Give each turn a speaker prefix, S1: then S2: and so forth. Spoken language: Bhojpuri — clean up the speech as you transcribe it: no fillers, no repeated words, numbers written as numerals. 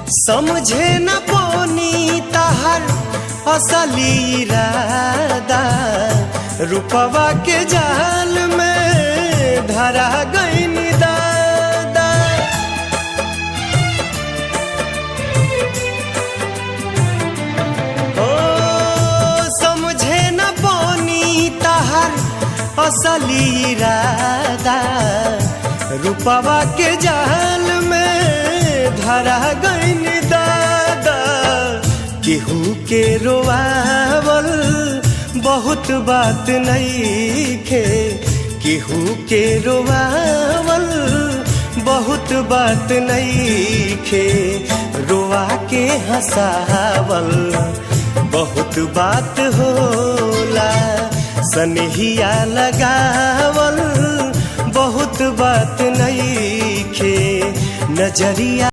S1: समझे न पोनी तहर असली इरादा, रूपवा के जाल में धरा गईन दादा। ओ समझे न पोनी तहर असली इरादा, रूपवा के जाल में धरा गईन दादा। केहू के रोआवल बहुत बात नइखे, केहू के रोआवल बहुत बात नइखे, रोआ के हंसावल बहुत बात होला। सनहिया लगावल बहुत बात नइखे, नजरिया